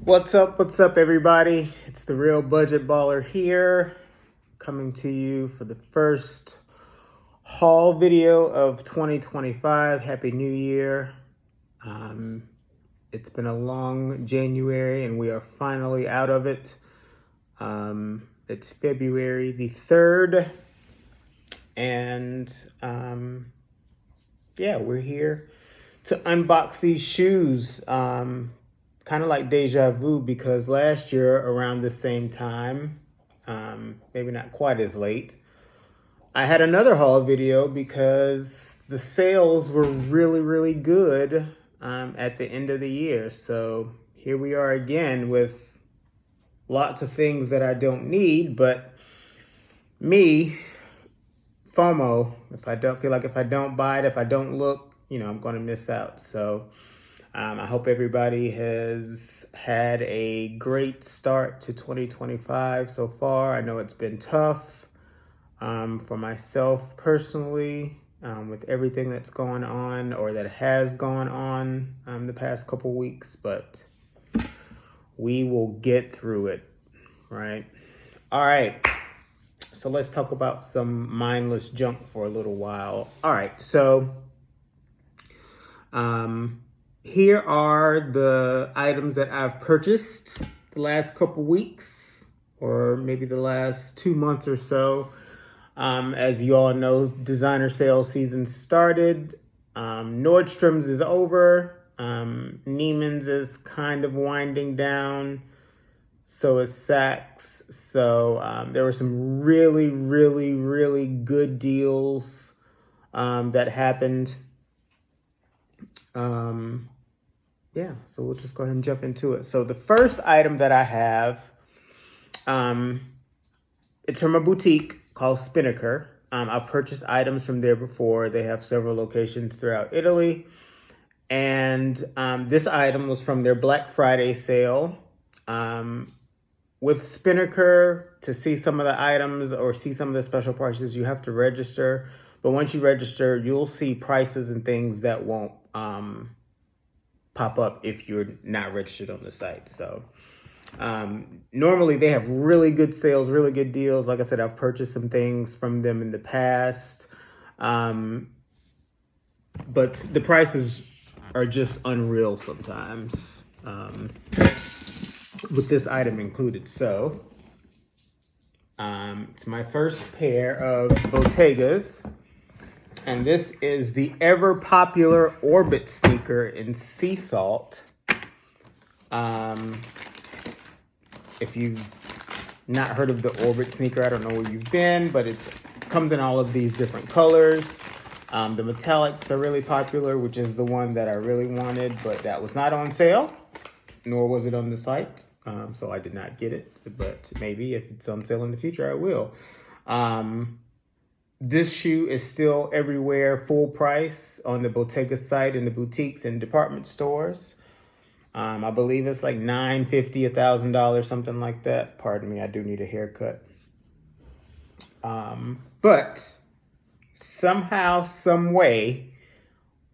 What's up, everybody? It's the Real Budget Baller here, coming to you for the first haul video of 2025. Happy New Year. It's been a long January and we are finally out of it. It's February the 3rd, and we're here to unbox these shoes. Kind of like deja vu, because last year around the same time, maybe not quite as late, I had another haul video because the sales were really good at the end of the year. So here we are again with lots of things that I don't need, but me, FOMO, if I don't buy it, if I don't look, I'm going to miss out. So I hope everybody has had a great start to 2025 so far. I know it's been tough for myself personally with everything that's going on or that has gone on the past couple weeks, but we will get through it, right? All right, so let's talk about some mindless junk for a little while. All right, so here are the items that I've purchased the last couple weeks, or maybe the last 2 months or so. As you all know, designer sales season started. Nordstrom's is over. Neiman's is kind of winding down. So is Saks. So there were some really good deals that happened. So we'll just go ahead and jump into it. So the first item that I have, it's from a boutique called Spinnaker. I've purchased items from there before. They have several locations throughout Italy. And this item was from their Black Friday sale. With Spinnaker, to see some of the items or see some of the special prices, you have to register. But once you register, you'll see prices and things that won't pop up if you're not registered on the site. So normally they have really good sales, really good deals. Like I said, I've purchased some things from them in the past. But the prices are just unreal sometimes with this item included. So it's my first pair of Bottegas. And this is the ever popular Orbit sneaker in sea salt. If you've not heard of the Orbit sneaker, I don't know where you've been, but it comes in all of these different colors. The metallics are really popular, which is the one that I really wanted, but that was not on sale, nor was it on the site. So I did not get it, but maybe if it's on sale in the future, I will. This shoe is still everywhere, full price on the Bottega site, in the boutiques and department stores. I believe it's like $950, $1,000, something like that. Pardon me, I do need a haircut. But somehow, some way,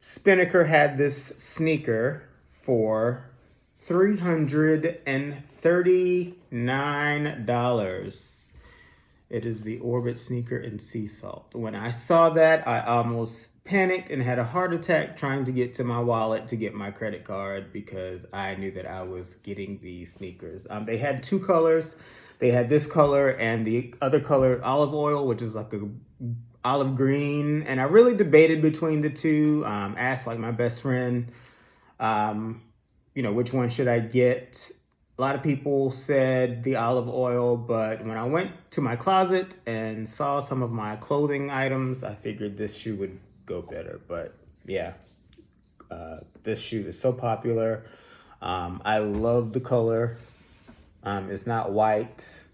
Spinnaker had this sneaker for $339. It is the Orbit sneaker in sea salt. When I saw that, I almost panicked and had a heart attack trying to get to my wallet to get my credit card, because I knew that I was getting these sneakers. They had two colors. They had this color and the other color, olive oil, which is like a olive green. And I really debated between the two. Asked like my best friend, which one should I get? A lot of people said the olive oil, but when I went to my closet and saw some of my clothing items, I figured this shoe would go better. But yeah, this shoe is so popular. I love the color. It's not white.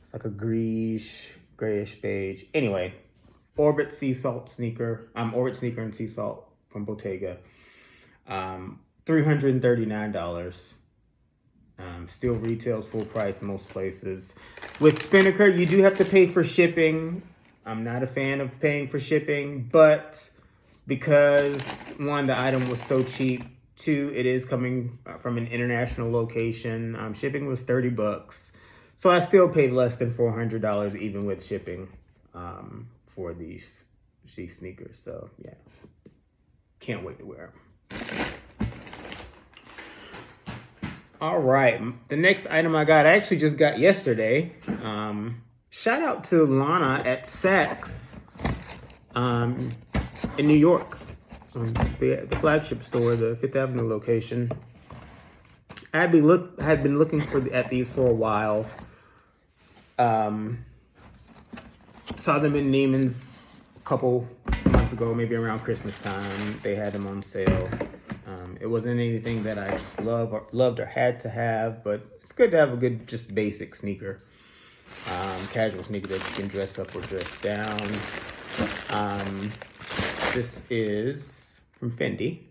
It's like a grayish beige. Anyway, Orbit sea salt sneaker. Orbit sneaker and sea salt from Bottega. $339. Still retails full price in most places. With Spinnaker, you do have to pay for shipping. I'm not a fan of paying for shipping, but because one, the item was so cheap, Two, it is coming from an international location. Shipping was $30, so I still paid less than $400 even with shipping for these sneakers. So yeah, can't wait to wear them. All right, the next item I actually just got yesterday. Shout out to Lana at Saks in New York, the flagship store, the Fifth Avenue location. I had been looking at these for a while. Saw them in Neiman's a couple months ago, maybe around Christmas time. They had them on sale. It wasn't anything that I just loved or had to have, but it's good to have a good, just basic sneaker. Casual sneaker that you can dress up or dress down. This is from Fendi.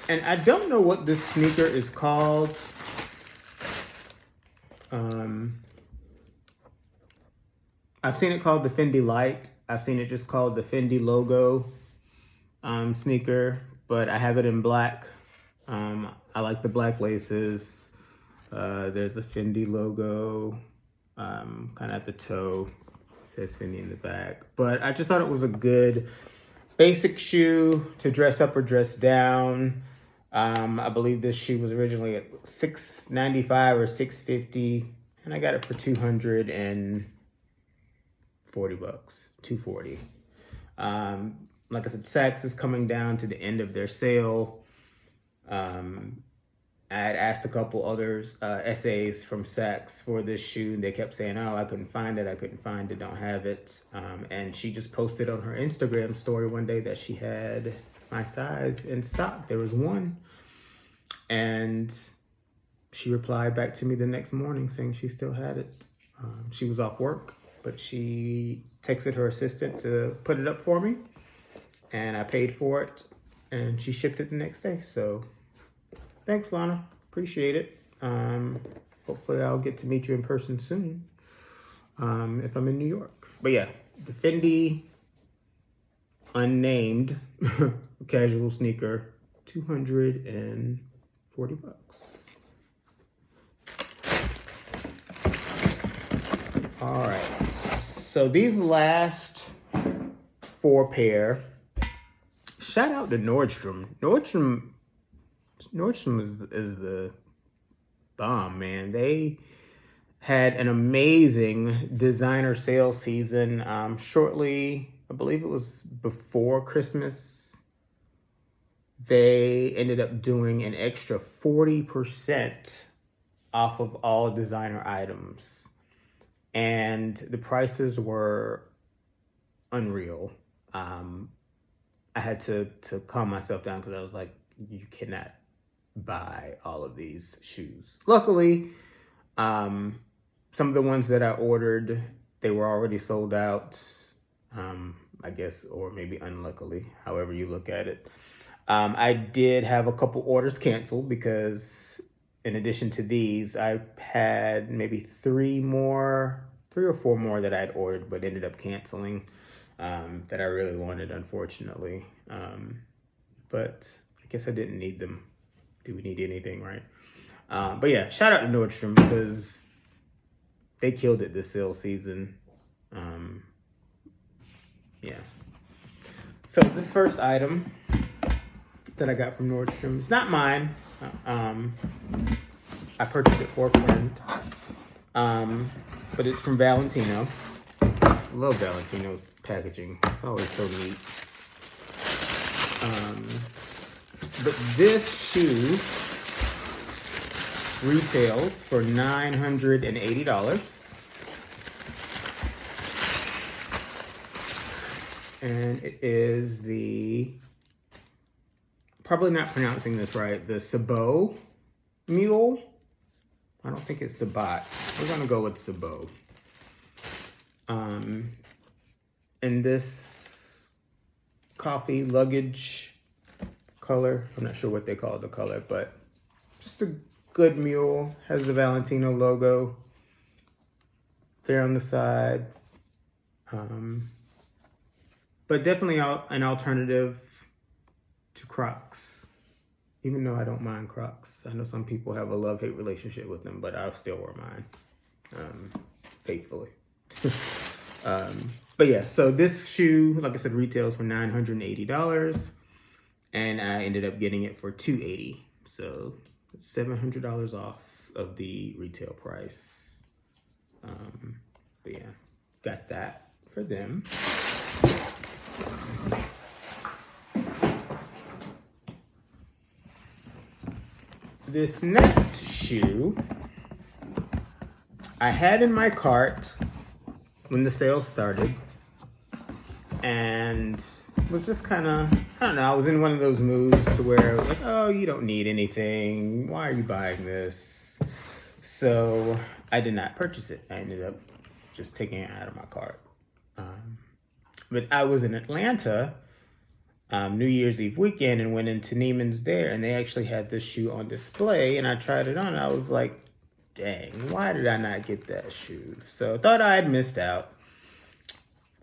And I don't know what this sneaker is called. I've seen it called the Fendi Light. I've seen it just called the Fendi Logo sneaker, but I have it in black. I like the black laces. There's a Fendi logo kind of at the toe. It says Fendi in the back. But I just thought it was a good basic shoe to dress up or dress down. I believe this shoe was originally at $695 or $650, and I got it for $240, $240. Like I said, Saks is coming down to the end of their sale. I had asked a couple others, SAs from Saks for this shoe, and they kept saying, oh, I couldn't find it, don't have it. And she just posted on her Instagram story one day that she had my size in stock. There was one. And she replied back to me the next morning saying she still had it. She was off work, but she texted her assistant to put it up for me. And I paid for it, and she shipped it the next day. So thanks, Lana. Appreciate it. Hopefully I'll get to meet you in person soon if I'm in New York. But yeah, the Fendi unnamed casual sneaker, $240. All right. So these last 4 pair. Shout out to Nordstrom. Nordstrom is the bomb, man. They had an amazing designer sale season. Shortly, I believe it was before Christmas, they ended up doing an extra 40% off of all designer items. And the prices were unreal. I had to calm myself down because I was like, you cannot buy all of these shoes. Luckily, some of the ones that I ordered, they were already sold out, I guess, or maybe unluckily, however you look at it. I did have a couple orders canceled because in addition to these, I had maybe 3 or 4 more that I had ordered but ended up canceling. That I really wanted, unfortunately. But I guess I didn't need them. Do we need anything, right? But yeah, shout out to Nordstrom because they killed it this sale season. Yeah. So this first item that I got from Nordstrom, it's not mine. I purchased it for a friend. But it's from Valentino. I love Valentino's packaging. It's always so neat. But this shoe retails for $980. And it is probably not pronouncing this right, the Sabot Mule. I don't think it's Sabat. We're gonna go with Sabot. In this coffee luggage color. I'm not sure what they call the color, but just a good mule. Has the Valentino logo there on the side. But definitely an alternative to Crocs. Even though I don't mind Crocs. I know some people have a love-hate relationship with them, but I'll still wear mine, faithfully. But yeah, so this shoe, like I said, retails for $980, and I ended up getting it for $280. So $700 off of the retail price. But yeah, got that for them. This next shoe I had in my cart when the sale started, and was just kind of, I don't know, I was in one of those moods to where it was like, oh, you don't need anything. Why are you buying this? So I did not purchase it. I ended up just taking it out of my cart. But I was in Atlanta New Year's Eve weekend and went into Neiman's there, and they actually had this shoe on display, and I tried it on. And I was like, dang, why did I not get that shoe? So thought I had missed out.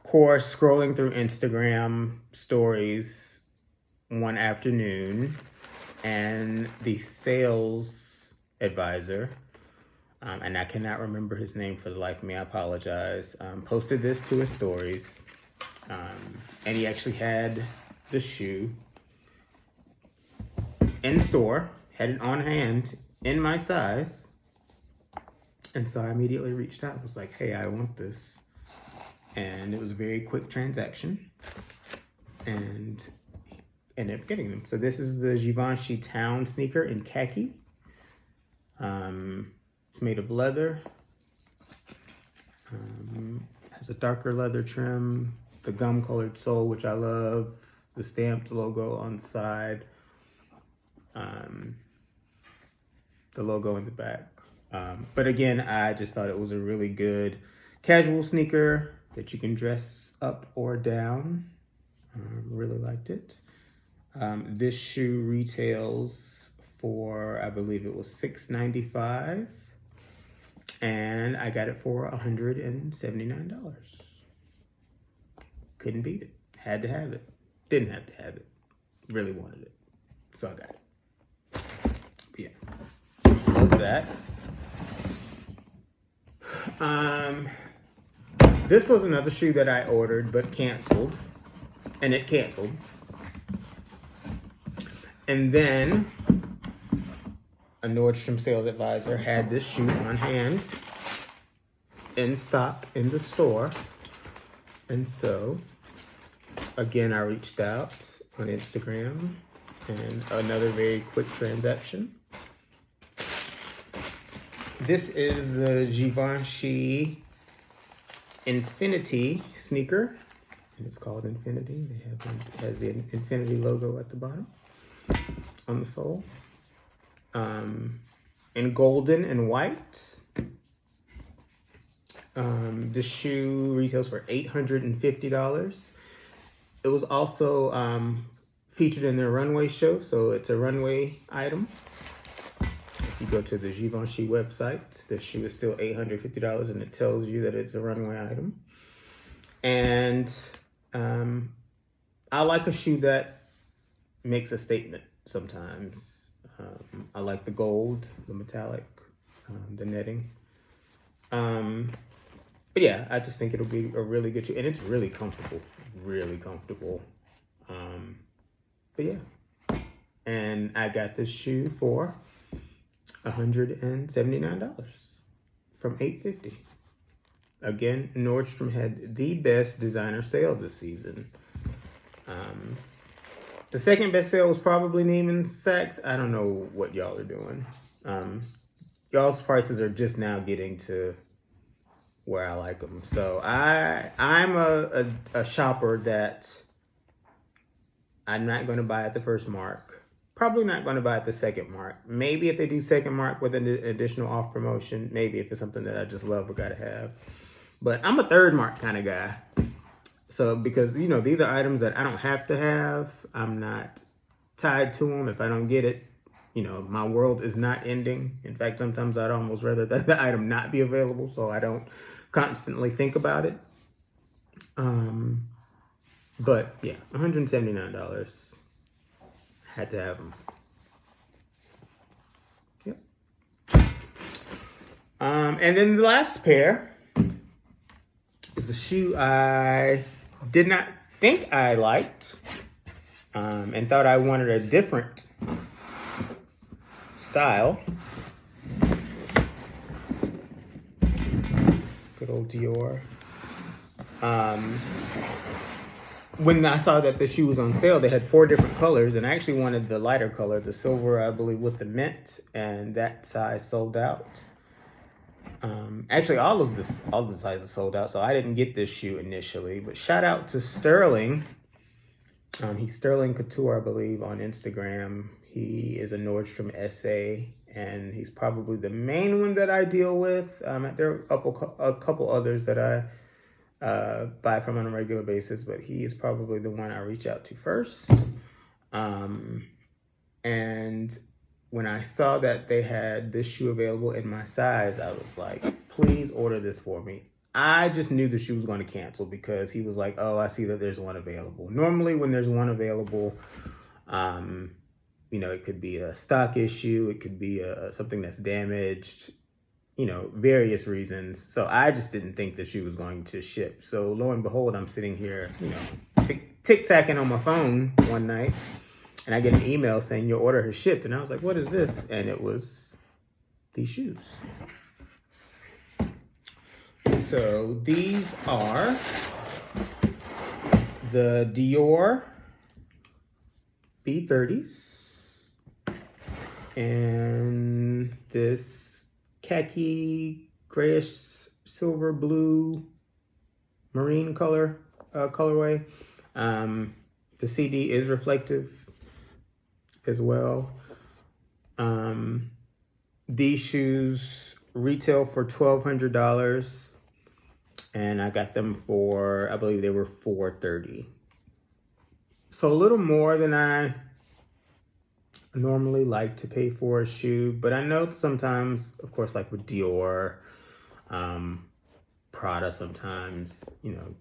Of course, scrolling through Instagram stories one afternoon, and the sales advisor, and I cannot remember his name for the life of me, I apologize, posted this to his stories, and he actually had the shoe in store, had it on hand in my size, and so I immediately reached out. I was like, hey, I want this. And it was a very quick transaction, and ended up getting them. So this is the Givenchy Town sneaker in khaki. It's made of leather. Has a darker leather trim, the gum colored sole, which I love, the stamped logo on the side, the logo in the back. But again, I just thought it was a really good casual sneaker that you can dress up or down. Really liked it. This shoe retails for, I believe it was $695, and I got it for $179. Couldn't beat it. Had to have it. Didn't have to have it. Really wanted it. So I got it. But yeah. Love that. This was another shoe that I ordered but canceled. And it canceled. And then a Nordstrom sales advisor had this shoe on hand in stock in the store. And so, again, I reached out on Instagram, and another very quick transaction. This is the Givenchy Infinity sneaker, and it's called Infinity. It has the Infinity logo at the bottom on the sole, in golden and white. This shoe retails for $850. It was also featured in their runway show, so it's a runway item. If you go to the Givenchy website, this shoe is still $850, and it tells you that it's a runway item. And I like a shoe that makes a statement sometimes. I like the gold, the metallic, the netting. But yeah, I just think it'll be a really good shoe, and it's really comfortable, really comfortable. But yeah, and I got this shoe for $179 from $850. Again, Nordstrom had the best designer sale this season. The second best sale was probably Neiman Saks. I don't know what y'all are doing. Y'all's prices are just now getting to where I like them. So I'm a shopper that I'm not going to buy at the first mark. Probably not going to buy at the second mark. Maybe if they do second mark with an additional off promotion, maybe if it's something that I just love or gotta have. But I'm a third mark kind of guy. So because, you know, these are items that I don't have to have. I'm not tied to them. If I don't get it, you know, my world is not ending. In fact, sometimes I'd almost rather that the item not be available so I don't constantly think about it. But yeah, $179. Had to have them. Yep. And then the last pair is a shoe I did not think I liked, and thought I wanted a different style. Good old Dior. When I saw that the shoe was on sale, they had 4 different colors, and I actually wanted the lighter color, the silver, I believe, with the mint, and that size sold out. Actually, all the sizes sold out, so I didn't get this shoe initially. But shout out to Sterling. He's Sterling Couture, I believe, on Instagram. He is a Nordstrom SA, and he's probably the main one that I deal with. There are a couple others that I buy from on a regular basis, but he is probably the one I reach out to first. And when I saw that they had this shoe available in my size, I was like, please order this for me. I just knew the shoe was going to cancel because he was like, oh, I see that there's one available. Normally when there's one available, you know, it could be a stock issue. It could be something that's damaged, you know, various reasons. So I just didn't think the shoe was going to ship. So lo and behold, I'm sitting here, you know, tic-tacking on my phone one night, and I get an email saying your order has shipped. And I was like, what is this? And it was these shoes. So these are the Dior B30s. And this khaki, grayish, silver, blue, marine color colorway. The CD is reflective as well. These shoes retail for $1,200, and I got them for, I believe they were $430. So a little more than I normally like to pay for a shoe, but I know sometimes, of course, like with Dior, Prada, sometimes, you know,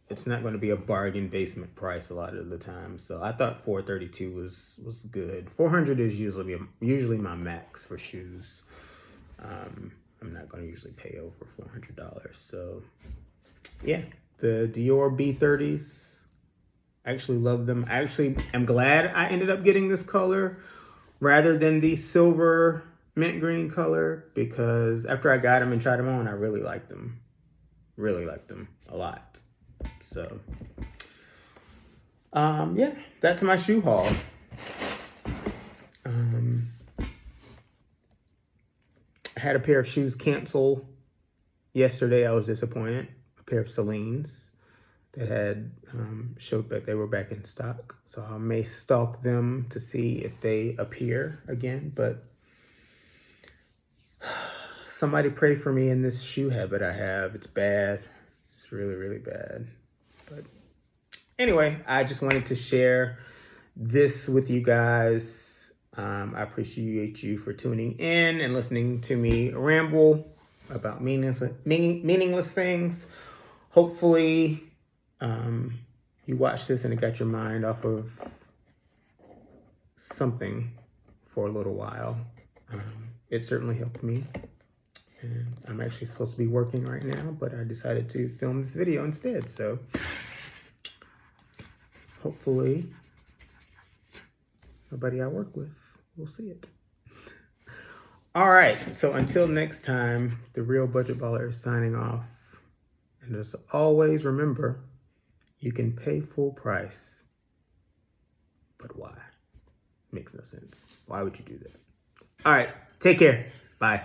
it's not going to be a bargain basement price a lot of the time. So I thought $432 was good. $400 is usually my max for shoes. I'm not going to usually pay over $400. So yeah, the Dior B30s, I actually love them. I actually am glad I ended up getting this color rather than the silver mint green color, because after I got them and tried them on, I really liked them. Really liked them a lot. So, yeah, that's my shoe haul. I had a pair of shoes cancel yesterday. I was disappointed. A pair of Celine's that had showed that they were back in stock. So I may stalk them to see if they appear again. But somebody pray for me in this shoe habit I have. It's bad. It's really, really bad. But anyway, I just wanted to share this with you guys. I appreciate you for tuning in and listening to me ramble about meaningless things. Hopefully, you watched this and it got your mind off of something for a little while. It certainly helped me. And I'm actually supposed to be working right now, but I decided to film this video instead. So hopefully nobody I work with will see it. All right. So until next time, the Real Budget Baller is signing off. And as always, remember, you can pay full price, but why? Makes no sense. Why would you do that? All right. Take care. Bye.